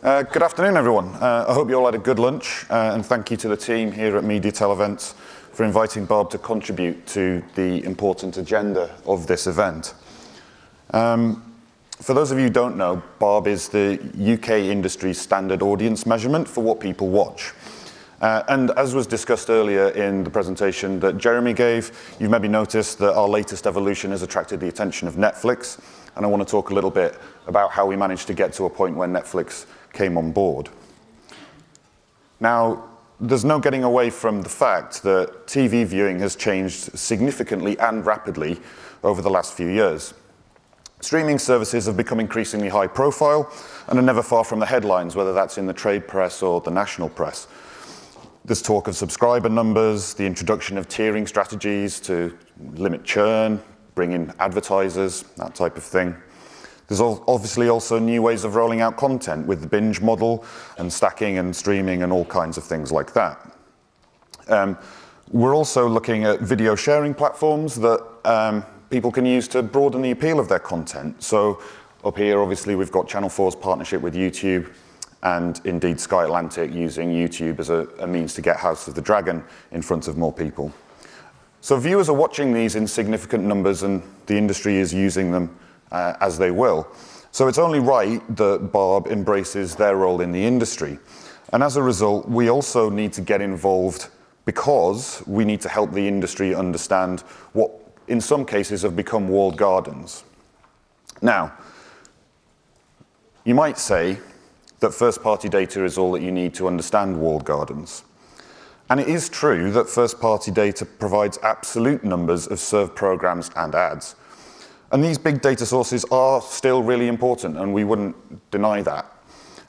Good afternoon, everyone. I hope you all had a good lunch, and thank you to the team here at MediaTel Events for inviting BARB to contribute to the important agenda of this event. For those of you who don't know, BARB is the UK industry's standard audience measurement for what people watch. And as was discussed earlier in the presentation that Jeremy gave, you've maybe noticed that our latest evolution has attracted the attention of Netflix, and I want to talk a little bit about how we managed to get to a point where Netflix came on board. Now, there's no getting away from the fact that TV viewing has changed significantly and rapidly over the last few years. Streaming services have become increasingly high profile and are never far from the headlines, whether that's in the trade press or the national press. There's talk of subscriber numbers, the introduction of tiering strategies to limit churn, bring in advertisers, that type of thing. There's obviously also new ways of rolling out content with the binge model and stacking and streaming and all kinds of things like that. We're also looking at video sharing platforms that people can use to broaden the appeal of their content. So up here, obviously, we've got Channel 4's partnership with YouTube, and indeed Sky Atlantic using YouTube as a means to get House of the Dragon in front of more people. So viewers are watching these in significant numbers, and the industry is using them as they will. So it's only right that BARB embraces their role in the industry. And as a result, we also need to get involved because we need to help the industry understand what, in some cases, have become walled gardens. Now, you might say that first-party data is all that you need to understand walled gardens. And it is true that first-party data provides absolute numbers of served programs and ads. And these big data sources are still really important, and we wouldn't deny that.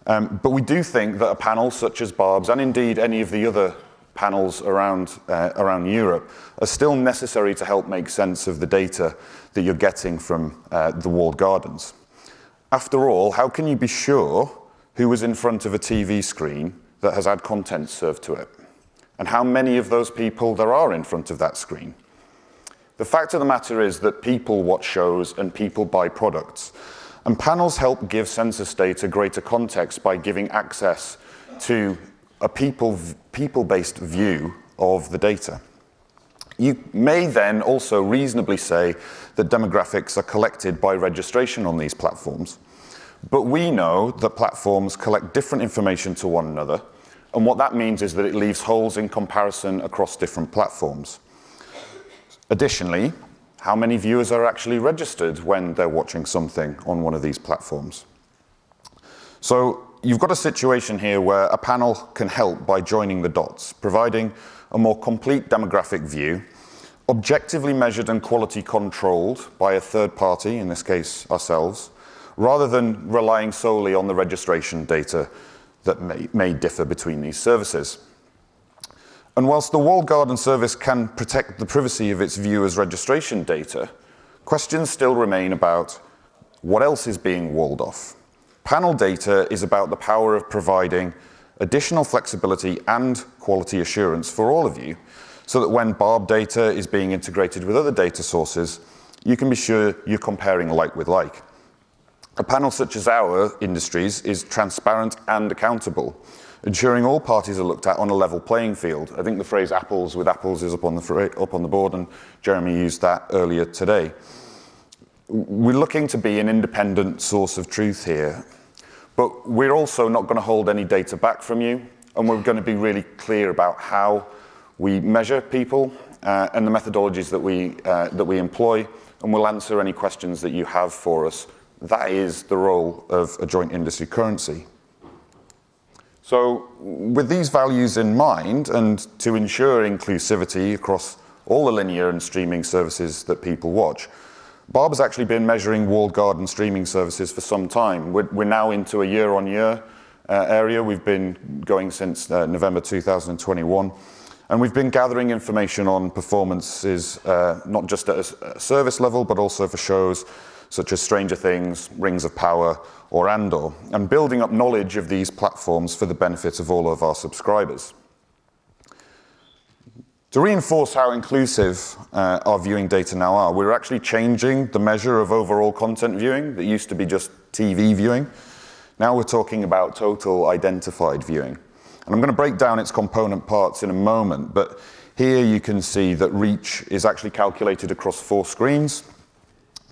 But we do think that a panel such as BARB's, and indeed any of the other panels around Europe, are still necessary to help make sense of the data that you're getting from the walled gardens. After all, how can you be sure who is in front of a TV screen that has had content served to it? And how many of those people there are in front of that screen? The fact of the matter is that people watch shows and people buy products. And panels help give census data greater context by giving access to a people-based view of the data. You may then also reasonably say that demographics are collected by registration on these platforms. But we know that platforms collect different information to one another. And what that means is that it leaves holes in comparison across different platforms. Additionally, how many viewers are actually registered when they're watching something on one of these platforms? So you've got a situation here where a panel can help by joining the dots, providing a more complete demographic view, objectively measured and quality controlled by a third party, in this case ourselves, rather than relying solely on the registration data that may differ between these services. And whilst the walled garden service can protect the privacy of its viewers' registration data, questions still remain about what else is being walled off. Panel data is about the power of providing additional flexibility and quality assurance for all of you, so that when BARB data is being integrated with other data sources, you can be sure you're comparing like with like. A panel such as our industry's is transparent and accountable, ensuring all parties are looked at on a level playing field. I think the phrase apples with apples is up on the board, and Jeremy used that earlier today. We're looking to be an independent source of truth here, but we're also not going to hold any data back from you, and we're going to be really clear about how we measure people and the methodologies that we employ, and we'll answer any questions that you have for us. That is the role of a joint industry currency. So with these values in mind, and to ensure inclusivity across all the linear and streaming services that people watch, BARB has actually been measuring walled garden streaming services for some time. We're now into a year-on-year area. We've been going since November 2021. And we've been gathering information on performances, not just at a service level, but also for shows such as Stranger Things, Rings of Power, or Andor, and building up knowledge of these platforms for the benefit of all of our subscribers. To reinforce how inclusive our viewing data now are, we're actually changing the measure of overall content viewing that used to be just TV viewing Now we're talking about total identified viewing. And I'm going to break down its component parts in a moment, but here you can see that reach is actually calculated across 4 screens,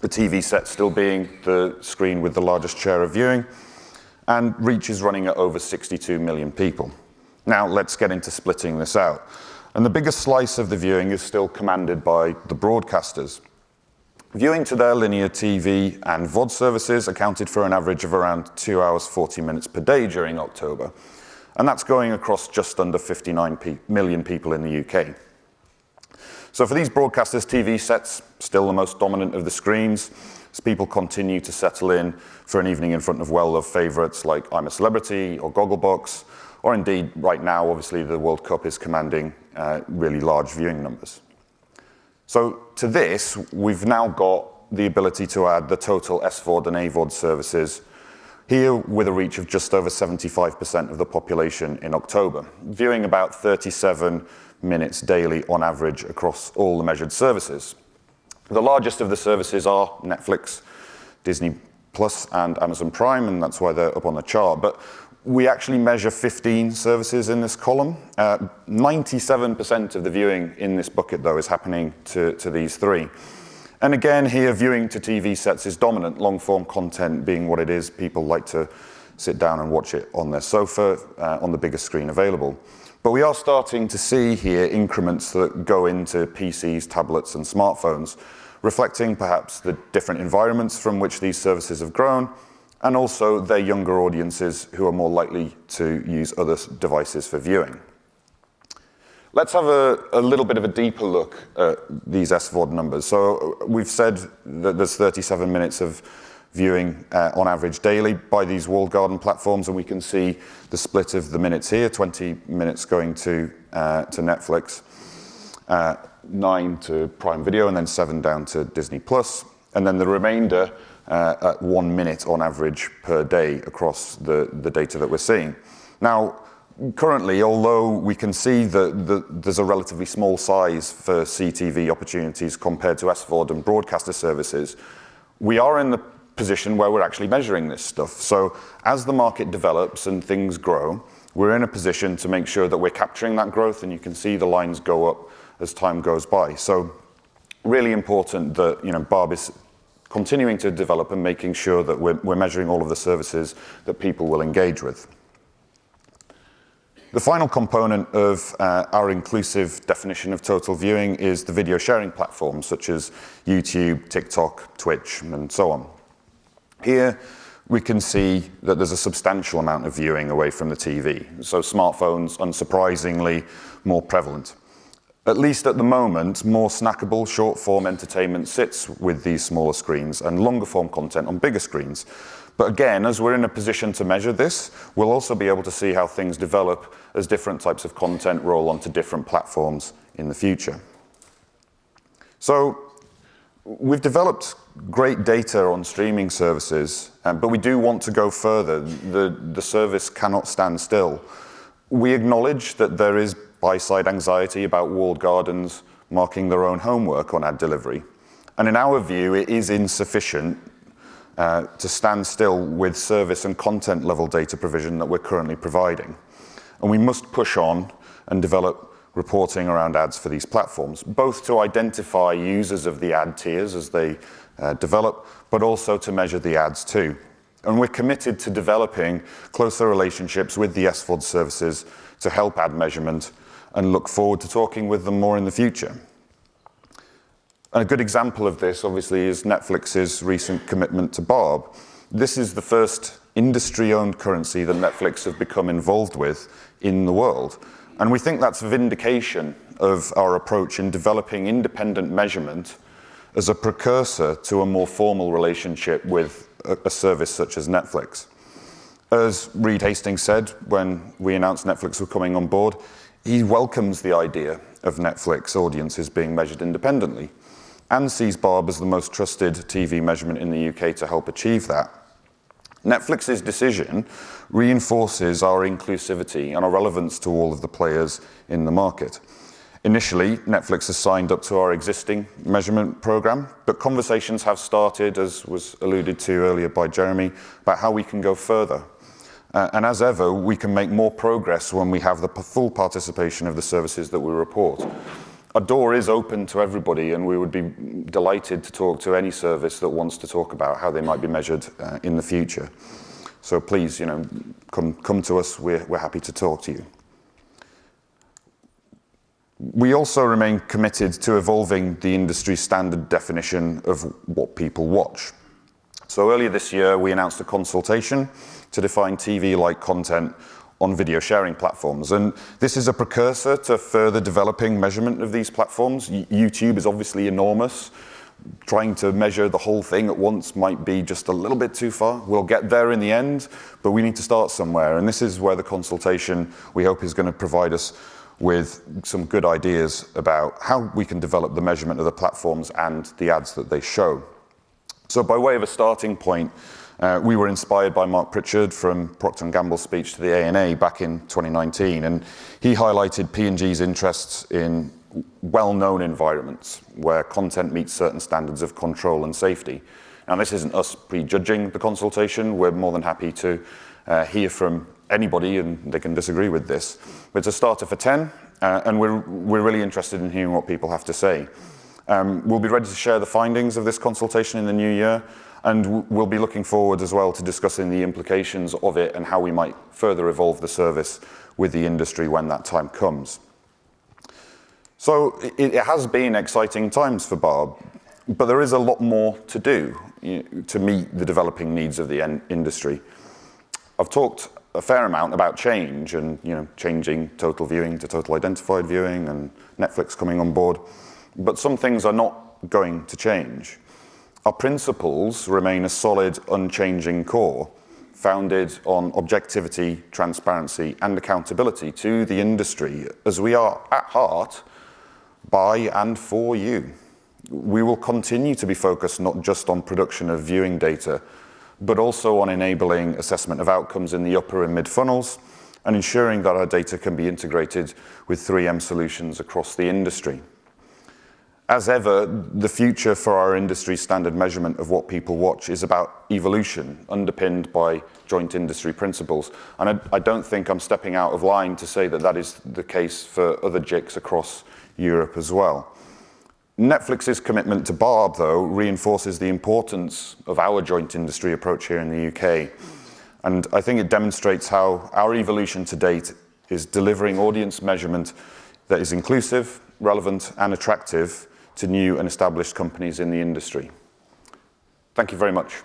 the TV set still being the screen with the largest share of viewing, and reach is running at over 62 million people. Now let's get into splitting this out. And the biggest slice of the viewing is still commanded by the broadcasters. Viewing to their linear TV and VOD services accounted for an average of around 2 hours, 40 minutes per day during October. And that's going across just under 59 million people in the UK. So for these broadcasters, TV sets still the most dominant of the screens, as people continue to settle in for an evening in front of well-loved favourites like I'm a Celebrity or Gogglebox, or indeed right now, obviously, the World Cup is commanding really large viewing numbers. So to this, we've now got the ability to add the total SVOD and AVOD services, here with a reach of just over 75% of the population in October, viewing about 37 minutes daily on average across all the measured services. The largest of the services are Netflix, Disney Plus, and Amazon Prime, and that's why they're up on the chart. But we actually measure 15 services in this column. 97% of the viewing in this bucket, though, is happening to these 3. And again, here, viewing to TV sets is dominant, long-form content being what it is. People like to sit down and watch it on their sofa, on the biggest screen available. But we are starting to see here increments that go into PCs, tablets, and smartphones, reflecting perhaps the different environments from which these services have grown, and also their younger audiences who are more likely to use other devices for viewing. Let's have a little bit of a deeper look at these SVOD numbers. So we've said that there's 37 minutes of viewing on average daily by these walled garden platforms, and we can see the split of the minutes here, 20 minutes going to Netflix, 9 to Prime Video, and then 7 down to Disney Plus, and then the remainder at 1 minute on average per day across the data that we're seeing. Now, currently, although we can see that there's a relatively small size for CTV opportunities compared to SVOD and broadcaster services, we are in the position where we're actually measuring this stuff. So as the market develops and things grow, we're in a position to make sure that we're capturing that growth, and you can see the lines go up as time goes by. So really important that BARB is continuing to develop and making sure that we're measuring all of the services that people will engage with. The final component of our inclusive definition of total viewing is the video sharing platforms such as YouTube, TikTok, Twitch, and so on. Here we can see that there's a substantial amount of viewing away from the TV, so smartphones, unsurprisingly, more prevalent. At least at the moment, more snackable, short-form entertainment sits with these smaller screens and longer-form content on bigger screens. But again, as we're in a position to measure this, we'll also be able to see how things develop as different types of content roll onto different platforms in the future. So we've developed great data on streaming services, but we do want to go further. The service cannot stand still. We acknowledge that there is buy-side anxiety about walled gardens marking their own homework on ad delivery. And in our view, it is insufficient to stand still with service and content level data provision that we're currently providing. And we must push on and develop reporting around ads for these platforms, both to identify users of the ad tiers as they develop, but also to measure the ads too. And we're committed to developing closer relationships with the SVOD services to help ad measurement, and look forward to talking with them more in the future. A good example of this, obviously, is Netflix's recent commitment to BARB. This is the first industry-owned currency that Netflix have become involved with in the world. And we think that's vindication of our approach in developing independent measurement as a precursor to a more formal relationship with a service such as Netflix. As Reed Hastings said when we announced Netflix were coming on board, he welcomes the idea of Netflix audiences being measured independently, and sees BARB as the most trusted TV measurement in the UK to help achieve that. Netflix's decision reinforces our inclusivity and our relevance to all of the players in the market. Initially, Netflix has signed up to our existing measurement program, but conversations have started, as was alluded to earlier by Jeremy, about how we can go further. And as ever, we can make more progress when we have the full participation of the services that we report. Our door is open to everybody, and we would be delighted to talk to any service that wants to talk about how they might be measured in the future. So please, come to us. We're happy to talk to you. We also remain committed to evolving the industry standard definition of what people watch. So earlier this year, we announced a consultation to define TV-like content on video sharing platforms. And this is a precursor to further developing measurement of these platforms. YouTube is obviously enormous. Trying to measure the whole thing at once might be just a little bit too far. We'll get there in the end, but we need to start somewhere. And this is where the consultation, we hope, is going to provide us with some good ideas about how we can develop the measurement of the platforms and the ads that they show. So by way of a starting point, we were inspired by Mark Pritchard from Procter & Gamble's speech to the ANA back in 2019, and he highlighted P&G's interests in well-known environments where content meets certain standards of control and safety. Now, this isn't us prejudging the consultation. We're more than happy to hear from anybody, and they can disagree with this. But it's a starter for 10, and we're really interested in hearing what people have to say. We'll be ready to share the findings of this consultation in the new year, and we'll be looking forward as well to discussing the implications of it and how we might further evolve the service with the industry when that time comes. So it has been exciting times for BARB, but there is a lot more to do to meet the developing needs of the industry. I've talked a fair amount about change and changing total viewing to total identified viewing and Netflix coming on board, but some things are not going to change. Our principles remain a solid, unchanging core, founded on objectivity, transparency, and accountability to the industry, as we are at heart by and for you. We will continue to be focused not just on production of viewing data, but also on enabling assessment of outcomes in the upper and mid funnels and ensuring that our data can be integrated with 3M solutions across the industry. As ever, the future for our industry standard measurement of what people watch is about evolution, underpinned by joint industry principles. And I don't think I'm stepping out of line to say that that is the case for other JICs across Europe as well. Netflix's commitment to BARB, though, reinforces the importance of our joint industry approach here in the UK. And I think it demonstrates how our evolution to date is delivering audience measurement that is inclusive, relevant, and attractive to new and established companies in the industry. Thank you very much.